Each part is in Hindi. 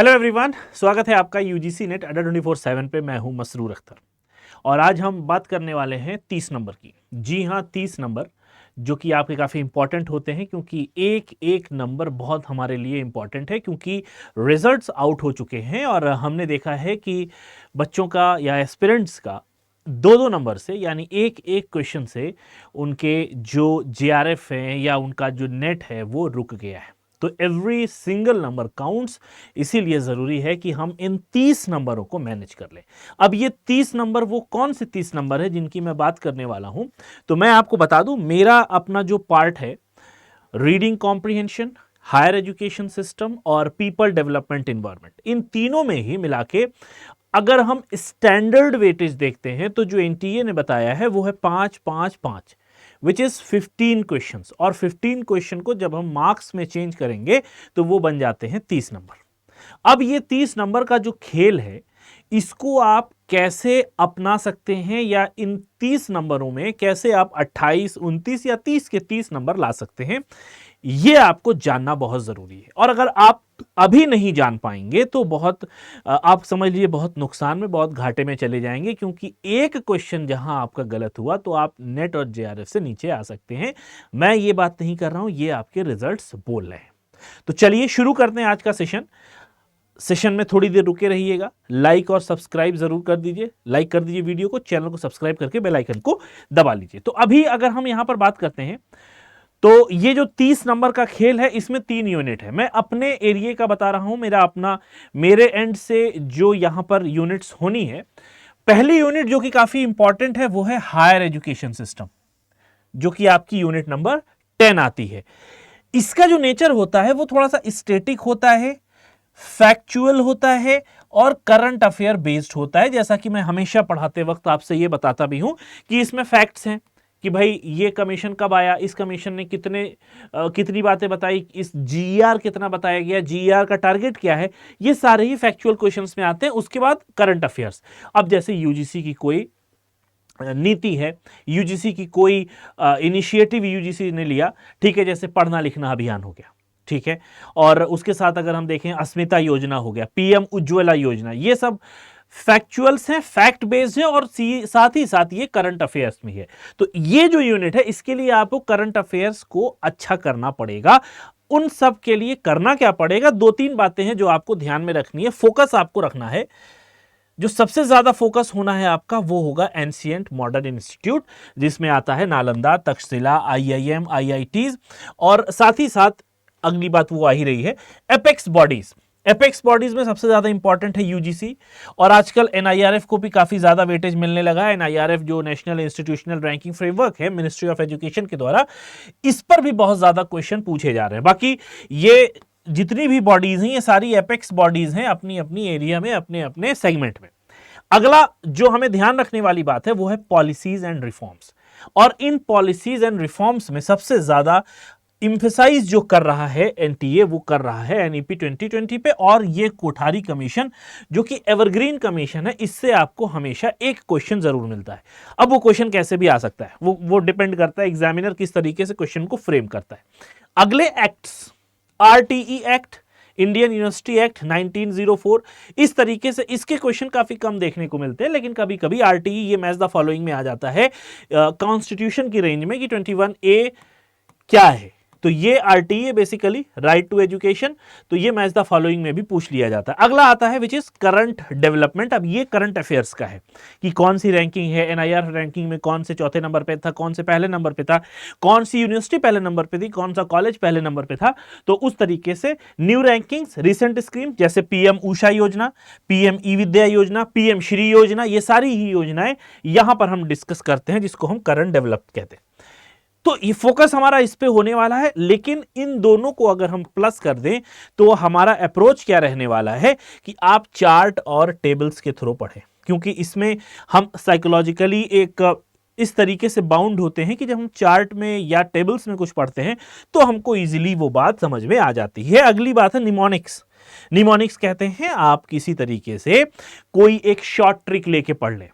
हेलो एवरीवन, स्वागत है आपका यूजीसी नेट अड्डा 24/7 पे। मैं हूं मसरूर अख्तर और आज हम बात करने वाले हैं 30 नंबर की। जी हाँ, 30 नंबर जो कि आपके काफ़ी इंपॉर्टेंट होते हैं, क्योंकि एक एक नंबर बहुत हमारे लिए इंपॉर्टेंट है, क्योंकि रिजल्ट्स आउट हो चुके हैं और हमने देखा है कि बच्चों का या एस्पिरेंट्स का दो दो नंबर से, यानी एक एक क्वेश्चन से उनके जो जेआरएफ है या उनका जो नेट है वो रुक गया है। तो एवरी सिंगल नंबर काउंट्स, इसीलिए ज़रूरी है कि हम इन 30 नंबरों को मैनेज कर लें। अब ये 30 नंबर वो कौन से 30 नंबर है जिनकी मैं बात करने वाला हूं, तो मैं आपको बता दूं, मेरा अपना जो पार्ट है reading comprehension, higher education system और पीपल डेवलपमेंट इन्वायरमेंट, इन तीनों में ही मिला के अगर हम स्टैंडर्ड वेटेज देखते हैं तो जो एनटीए ने बताया है वो है 5-5-5, विच इज 15 क्वेश्चंस। और 15 क्वेश्चन को जब हम मार्क्स में चेंज करेंगे तो वो बन जाते हैं 30 नंबर। अब ये 30 नंबर का जो खेल है, इसको आप कैसे अपना सकते हैं या इन 30 नंबरों में कैसे आप 28, 29 या 30 के 30 नंबर ला सकते हैं, ये आपको जानना बहुत जरूरी है। और अगर आप अभी नहीं जान पाएंगे तो बहुत आप समझ लीजिए बहुत नुकसान में, बहुत घाटे में चले जाएंगे, क्योंकि एक क्वेश्चन जहां आपका गलत हुआ तो आप नेट और जेआरएफ से नीचे आ सकते हैं। मैं ये बात नहीं कर रहा हूं, ये आपके रिजल्ट्स बोल रहे हैं। तो चलिए शुरू करते हैं आज का सेशन में थोड़ी देर रुके रहिएगा, लाइक और सब्सक्राइब जरूर कर दीजिए। लाइक कर दीजिए वीडियो को, चैनल को सब्सक्राइब करके बेल आइकन को दबा लीजिए। तो अभी अगर हम यहां पर बात करते हैं तो ये जो 30 नंबर का खेल है, इसमें 3 यूनिट है। मैं अपने एरिया का बता रहा हूं, मेरे एंड से जो यहां पर यूनिट्स होनी है। पहली यूनिट जो कि काफी इंपॉर्टेंट है वो है हायर एजुकेशन सिस्टम, जो कि आपकी यूनिट नंबर 10 आती है। इसका जो नेचर होता है वो थोड़ा सा स्टैटिक होता है, फैक्चुअल होता है और करंट अफेयर बेस्ड होता है। जैसा कि मैं हमेशा पढ़ाते वक्त आपसे ये बताता भी हूं कि इसमें फैक्ट्स हैं कि भाई ये कमीशन कब आया, इस कमीशन ने कितनी बातें बताई, इस जीईआर कितना बताया गया, जीईआर का टारगेट क्या है, ये सारे ही फैक्चुअल क्वेश्चंस में आते हैं। उसके बाद करंट अफेयर्स। अब जैसे यूजीसी की कोई नीति है, यूजीसी की कोई इनिशिएटिव यूजीसी ने लिया, ठीक है, जैसे पढ़ना लिखना अभियान हो गया, ठीक है, और उसके साथ अगर हम देखें अस्मिता योजना हो गया, पीएम उज्ज्वला योजना, ये सब फैक्चुअल्स हैं, फैक्ट बेस्ड है और साथ ही साथ ये करंट अफेयर्स में है। तो ये जो यूनिट है, इसके लिए आपको करंट अफेयर्स को अच्छा करना पड़ेगा। उन सब के लिए करना क्या पड़ेगा, 2-3 बातें हैं जो आपको ध्यान में रखनी है, फोकस आपको रखना है। जो सबसे ज्यादा फोकस होना है आपका वो होगा एंशिएंट मॉडर्न इंस्टीट्यूट, जिसमें आता है नालंदा, तक्षशिला, आईआईएम, आईआईटीज, और साथ ही साथ अगली बात वो आ ही रही है एपेक्स बॉडीज। एपेक्स बॉडीज में सबसे ज्यादा इंपॉर्टेंट है यूजीसी, और आजकल एनआईआरएफ को भी काफी ज्यादा वेटेज मिलने लगा है। एनआईआरएफ जो नेशनल इंस्टीट्यूशनल रैंकिंग फ्रेमवर्क है मिनिस्ट्री ऑफ एजुकेशन के द्वारा, इस पर भी बहुत ज्यादा क्वेश्चन पूछे जा रहे हैं। बाकी ये जितनी भी बॉडीज हैं ये सारी एपेक्स बॉडीज हैं, अपनी अपनी एरिया में, अपने अपने सेगमेंट में। अगला जो हमें ध्यान रखने वाली बात है वो है पॉलिसीज एंड रिफॉर्म्स। और इन पॉलिसीज एंड रिफॉर्म्स में सबसे ज्यादा इंफेसाइज जो कर रहा है एनटीए, वो कर रहा है एनईपी 2020 पे। और ये कोठारी कमीशन जो कि एवरग्रीन कमीशन है, इससे आपको हमेशा एक क्वेश्चन जरूर मिलता है। अब वो क्वेश्चन कैसे भी आ सकता है, वो डिपेंड करता है एग्जामिनर किस तरीके से क्वेश्चन को फ्रेम करता है। अगले acts, RTE act, Indian university act 1904, इस तरीके से इसके क्वेश्चन काफी कम देखने को मिलते हैं, लेकिन कभी कभी आरटीई ये मैच द फॉलोइंग में आ जाता है कॉन्स्टिट्यूशन की रेंज में कि 21A क्या है। तो ये RTA basically right to education, तो ये मैच द फॉलोइंग में भी पूछ लिया जाता है। अगला आता है विच इज करंट डेवलपमेंट। अब ये करंट अफेयर्स का है कि कौन सी रैंकिंग है, एनआईआर रैंकिंग में कौन से चौथे नंबर पे था, कौन से पहले नंबर पे था, कौन सी यूनिवर्सिटी पहले नंबर पे थी, कौन सा कॉलेज पहले नंबर पे था। तो उस तरीके से न्यू रैंकिंग्स, रिसेंट स्कीम जैसे पीएम उषा योजना, पीएम ई विद्या योजना, पीएम श्री योजना, ये सारी ही योजनाएं यहां पर हम डिस्कस करते हैं, जिसको हम करंट डेवलप कहते हैं। तो ये फोकस हमारा इस पे होने वाला है। लेकिन इन दोनों को अगर हम प्लस कर दें तो हमारा अप्रोच क्या रहने वाला है कि आप चार्ट और टेबल्स के थ्रू पढ़ें, क्योंकि इसमें हम साइकोलॉजिकली एक इस तरीके से बाउंड होते हैं कि जब हम चार्ट में या टेबल्स में कुछ पढ़ते हैं तो हमको इजीली वो बात समझ में आ जाती है। अगली बात है निमोनिक्स। निमोनिक्स कहते हैं आप किसी तरीके से कोई एक शॉर्ट ट्रिक लेके पढ़ लें,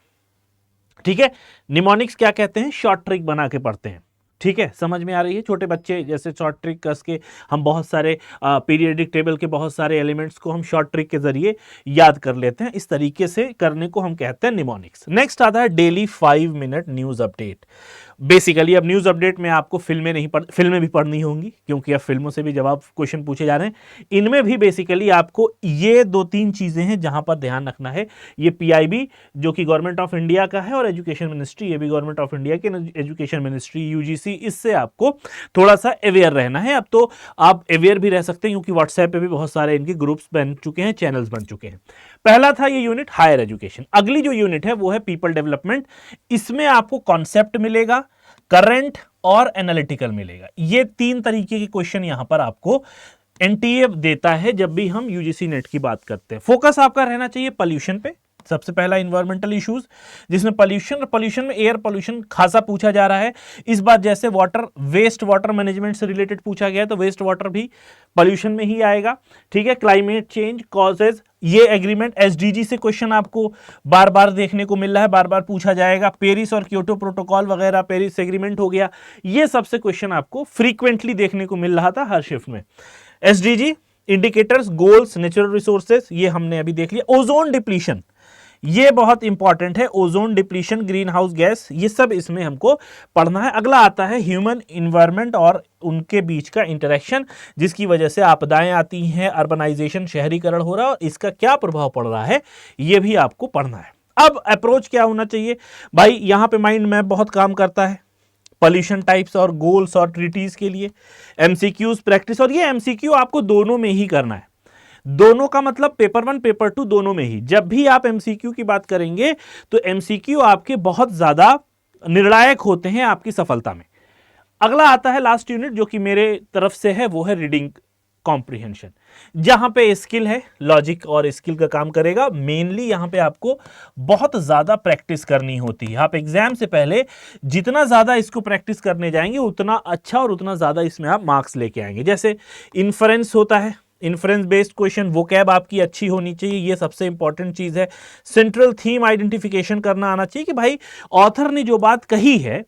ठीक है। निमोनिक्स क्या कहते हैं, शॉर्ट ट्रिक बना के पढ़ते हैं। ठीक है, समझ में आ रही है। छोटे बच्चे जैसे शॉर्ट ट्रिक कस के हम बहुत सारे पीरियडिक टेबल के बहुत सारे एलिमेंट्स को हम शॉर्ट ट्रिक के जरिए याद कर लेते हैं। इस तरीके से करने को हम कहते हैं निमोनिक्स। नेक्स्ट आता है daily 5 minute news update. Basically अब न्यूज अपडेट में आपको फिल्में भी पढ़नी होंगी, क्योंकि अब फिल्मों से भी जवाब क्वेश्चन पूछे जा रहे हैं। इनमें भी बेसिकली आपको ये 2-3 चीजें हैं जहां पर ध्यान रखना है। ये पीआईबी जो कि गवर्नमेंट ऑफ इंडिया का है, और एजुकेशन मिनिस्ट्री, ये भी गवर्नमेंट ऑफ इंडिया के एजुकेशन मिनिस्ट्री यूजीसी, इससे आपको थोड़ा सा अवेयर रहना है। अब तो आप अवेयर भी रह सकते हैं, क्योंकि व्हाट्सएप पे भी बहुत सारे इनके ग्रुप्स बन चुके हैं, चैनल्स बन चुके हैं। पहला था ये यूनिट हायर एजुकेशन। अगली जो यूनिट है वो है पीपल डेवलपमेंट। इसमें आपको कॉन्सेप्ट मिलेगा, करंट और एनालिटिकल मिलेगा। ये 3 तरीके के क्वेश्चन यहां पर आपको एनटीए देता है जब भी हम यूजीसी नेट की बात करते हैं। फोकस आपका रहना चाहिए पॉल्यूशन पे। सबसे पहला इन्वायरमेंटल इश्यूज, जिसमें पॉल्यूशन में एयर पॉल्यूशन खासा पूछा जा रहा है इस बार। जैसे वेस्ट वाटर मैनेजमेंट से रिलेटेड पूछा गया है, तो वेस्ट वाटर भी पॉल्यूशन में ही आएगा। ठीक है, क्लाइमेट चेंज कॉजेज, ये एग्रीमेंट एसडीजी से क्वेश्चन आपको बार बार देखने को मिल रहा है, बार बार पूछा जाएगा। पेरिस और क्योटो प्रोटोकॉल वगैरह, पेरिस एग्रीमेंट हो गया, ये सबसे क्वेश्चन आपको फ्रीक्वेंटली देखने को मिल रहा था हर शिफ्ट में। SDG, indicators, goals, natural resources, ये हमने अभी देख लिया। ओजोन डिप्लीशन, ये बहुत इंपॉर्टेंट है। Ozone depletion, green house gas, ये सब इसमें हमको पढ़ना है। अगला आता है ह्यूमन इन्वायरमेंट और उनके बीच का इंटरेक्शन, जिसकी वजह से आपदाएं आती हैं, अर्बनाइजेशन, शहरीकरण हो रहा है, और इसका क्या प्रभाव पड़ रहा है ये भी आपको पढ़ना है। अब अप्रोच क्या होना चाहिए भाई, यहां पे माइंड मैप बहुत काम करता है पॉल्यूशन टाइप्स और गोल्स और ट्रीटीज के लिए। एमसीक्यूज, प्रैक्टिस, और ये एमसीक्यू आपको दोनों में ही करना है। दोनों का मतलब पेपर 1 पेपर 2 दोनों में ही। जब भी आप एमसीक्यू की बात करेंगे तो एमसीक्यू आपके बहुत ज्यादा निर्णायक होते हैं आपकी सफलता में। अगला आता है लास्ट यूनिट जो कि मेरे तरफ से है, वो है रीडिंग कॉम्प्रिहेंशन। जहां पे स्किल है, लॉजिक और स्किल का काम करेगा। मेनली यहां पे आपको बहुत ज्यादा प्रैक्टिस करनी होती है। आप एग्जाम से पहले जितना ज्यादा इसको प्रैक्टिस करने जाएंगे उतना अच्छा और उतना ज्यादा इसमें आप मार्क्स लेके आएंगे। जैसे इन्फरेंस होता है, इन्फ्रेंस बेस्ड क्वेश्चन, वोकैब आपकी अच्छी होनी चाहिए, ये सबसे इंपॉर्टेंट चीज है। सेंट्रल थीम आइडेंटिफिकेशन करना आना चाहिए कि भाई ऑथर ने जो बात कही है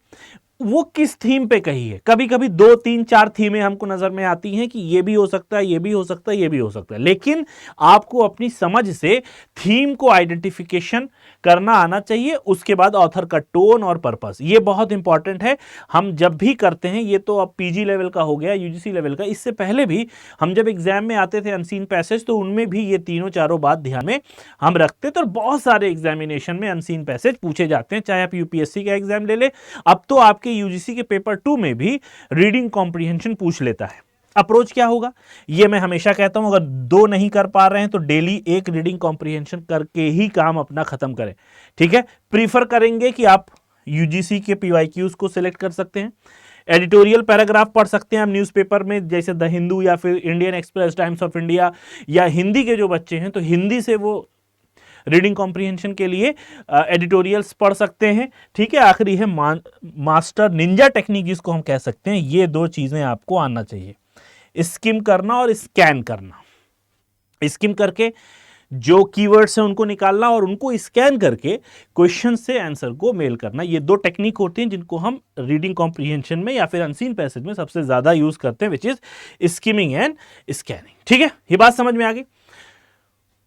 वो किस थीम पे कही है। कभी कभी 2, 3, 4 थीमें हमको नजर में आती हैं कि ये भी हो सकता है, ये भी हो सकता है, ये भी हो सकता है, लेकिन आपको अपनी समझ से थीम को आइडेंटिफिकेशन करना आना चाहिए। उसके बाद ऑथर का टोन और पर्पस, ये बहुत इंपॉर्टेंट है। हम जब भी करते हैं, ये तो अब पीजी लेवल का हो गया, यूजीसी लेवल का, इससे पहले भी हम जब एग्जाम में आते थे अनसीन पैसेज, तो उनमें भी ये तीनों चारों बात ध्यान में हम रखते थे। और बहुत सारे एग्जामिनेशन में अनसीन पैसेज पूछे जाते हैं, चाहे आप यूपीएससी का एग्जाम ले ले, अब तो आपके यूजीसी के पेपर 2 में भी रीडिंग कॉम्प्रिहेंशन पूछ लेता है। अप्रोच क्या होगा, ये मैं हमेशा कहता हूं, अगर 2 नहीं कर पा रहे हैं तो डेली 1 रीडिंग कॉम्प्रिहेंशन करके ही काम अपना खत्म करें। ठीक है, प्रीफर करेंगे कि आप यूजीसी के पीवाईक्यूज को सिलेक्ट कर सकते हैं। एडिटोरियल पैराग्राफ पढ़ सकते हैं आप न्यूज़पेपर में, जैसे द हिंदू या फिर Indian express, times of India, या हिंदी के जो बच्चे हैं तो हिंदी से वो रीडिंग कॉम्प्रिहेंशन के लिए एडिटोरियल्स पढ़ सकते हैं। ठीक है, आखिरी है मास्टर निंजा टेक्निक, जिसको हम कह सकते हैं। ये 2 चीजें आपको आना चाहिए, स्किम करना और स्कैन करना। स्किम करके जो कीवर्ड्स हैं उनको निकालना और उनको स्कैन करके क्वेश्चन से आंसर को मेल करना। ये 2 टेक्निक होती हैं जिनको हम रीडिंग कॉम्प्रिहेंशन में या फिर अनसीन पैसेज में सबसे ज्यादा यूज करते हैं, which is skimming and scanning. ठीक है, ये बात समझ में आ गई।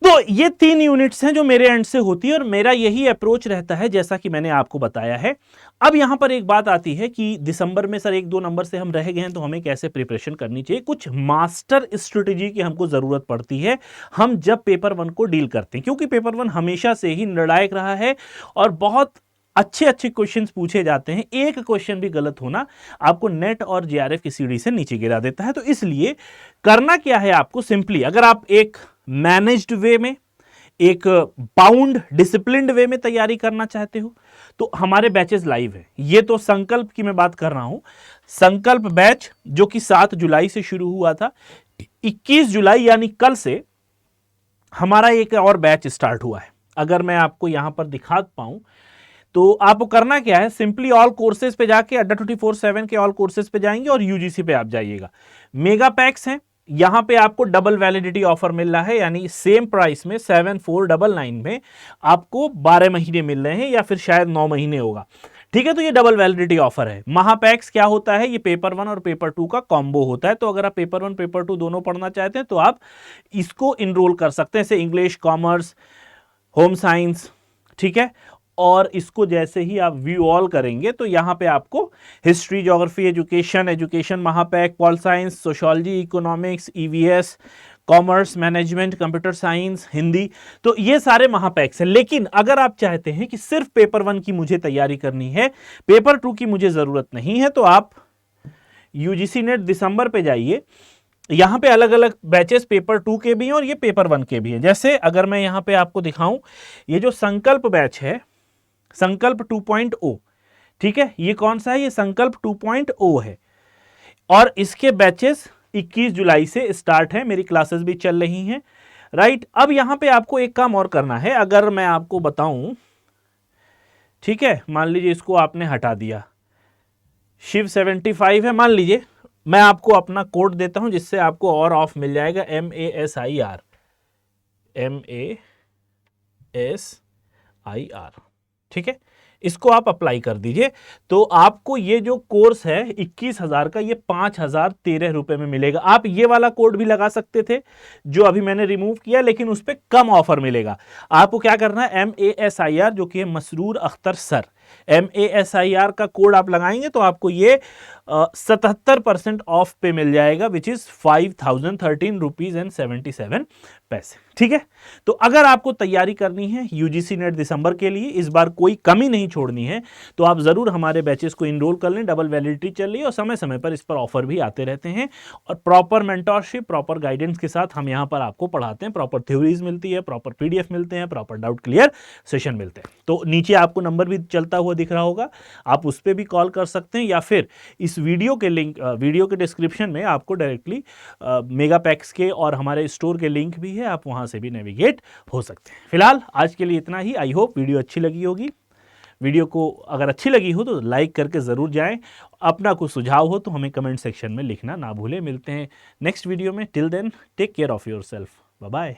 तो ये 3 यूनिट्स हैं जो मेरे एंड से होती है और मेरा यही अप्रोच रहता है, जैसा कि मैंने आपको बताया है। अब यहां पर एक बात आती है कि दिसंबर में सर 1-2 नंबर से हम रह गए हैं, तो हमें कैसे प्रिपरेशन करनी चाहिए। कुछ मास्टर स्ट्रेटेजी की हमको जरूरत पड़ती है हम जब पेपर 1 को डील करते हैं, क्योंकि पेपर 1 हमेशा से ही निर्णायक रहा है और बहुत अच्छे अच्छे क्वेश्चंस पूछे जाते हैं। एक क्वेश्चन भी गलत होना आपको नेट और जेआरएफ की सीढ़ी से नीचे गिरा देता है। तो इसलिए करना क्या है आपको, सिंपली अगर आप एक मैनेज्ड वे में, एक बाउंड डिसिप्लिन्ड वे में तैयारी करना चाहते हो तो हमारे बैचेस लाइव है। ये तो संकल्प की मैं बात कर रहा हूं, संकल्प बैच जो कि 7 जुलाई से शुरू हुआ था, 21 जुलाई यानी कल से हमारा एक और बैच स्टार्ट हुआ है। अगर मैं आपको यहां पर दिखा पाऊं तो आपको करना क्या है, सिंपली ऑल कोर्सेज पे जाके अड्डा 24/7 के ऑल कोर्सेज पे जाएंगे और यूजीसी पे आप जाइएगा। मेगा पैक्स हैं, यहां पे आपको डबल वैलिडिटी ऑफर मिल रहा है, यानी सेम प्राइस में 7499 में आपको 12 महीने मिल रहे हैं या फिर शायद 9 महीने होगा। ठीक है, तो ये डबल वैलिडिटी ऑफर है। महापैक्स क्या होता है, ये पेपर 1 और पेपर 2 का कॉम्बो होता है। तो अगर आप पेपर 1 पेपर 2 दोनों पढ़ना चाहते हैं तो आप इसको इनरोल कर सकते हैं, जैसे इंग्लिश, कॉमर्स, होम साइंस, ठीक है। और इसको जैसे ही आप व्यू ऑल करेंगे तो यहाँ पे आपको हिस्ट्री, ज्योग्राफी, एजुकेशन महापैक, pol science, sociology, economics, EVS, commerce, management, computer science, Hindi, तो ये सारे महापैक्स हैं। लेकिन अगर आप चाहते हैं कि सिर्फ पेपर 1 की मुझे तैयारी करनी है, पेपर 2 की मुझे जरूरत नहीं है, तो आप यूजीसी नेट दिसंबर पे जाइए। यहां पे अलग अलग बैचेस पेपर 2 के भी हैं और ये पेपर 1 के भी हैं। जैसे अगर मैं यहां पे आपको दिखाऊं, ये जो संकल्प बैच है, संकल्प 2.0, ठीक है, ये कौन सा है, ये संकल्प 2.0 है। और इसके बैचेस 21 जुलाई से स्टार्ट है, मेरी क्लासेस भी चल रही हैं, राइट। अब यहां पे आपको एक काम और करना है, अगर मैं आपको बताऊं, ठीक है, मान लीजिए इसको आपने हटा दिया, शिव 75 है, मान लीजिए मैं आपको अपना कोड देता हूं जिससे आपको और ऑफ मिल जाएगा, MASIR, ठीक है, इसको आप अप्लाई कर दीजिए। तो आपको ये जो कोर्स है 21,000 का, ये 5,013 रुपए में मिलेगा। आप ये वाला कोड भी लगा सकते थे जो अभी मैंने रिमूव किया, लेकिन उस पर कम ऑफर मिलेगा। आपको क्या करना है, MASIR जो कि है मसरूर अख्तर सर, MASIR का कोड आप लगाएंगे तो आपको ये 77% ऑफ पे मिल जाएगा, विच इज 5,013 रुपीज एंड 77 पैसे, ठीक है। तो अगर आपको तैयारी करनी है यूजीसी नेट दिसंबर के लिए, इस बार कोई कमी नहीं छोड़नी है, तो आप जरूर हमारे बैचेस को इनरोल कर लें। डबल वैलिडिटी चल रही है और समय समय पर इस पर ऑफर भी आते रहते हैं, और प्रॉपर मेंटरशिप, प्रॉपर गाइडेंस के साथ हम यहाँ पर आपको पढ़ाते हैं। प्रॉपर थ्योरीज मिलती है, प्रॉपर PDF मिलते हैं, प्रॉपर डाउट क्लियर सेशन मिलते हैं। तो नीचे आपको नंबर भी चलता हुआ दिख रहा होगा, आप उस पर भी कॉल कर सकते हैं, या फिर इस वीडियो के लिंक, वीडियो के डिस्क्रिप्शन में आपको डायरेक्टली मेगापैक्स के और हमारे स्टोर के लिंक भी है, आप वहां से भी नेविगेट हो सकते हैं। फिलहाल आज के लिए इतना ही। आई होप वीडियो अच्छी लगी होगी। वीडियो को अगर अच्छी लगी हो तो लाइक करके ज़रूर जाएं। अपना कुछ सुझाव हो तो हमें कमेंट सेक्शन में लिखना ना भूलें। मिलते हैं नेक्स्ट वीडियो में। Till then take care of yourself. Bye bye.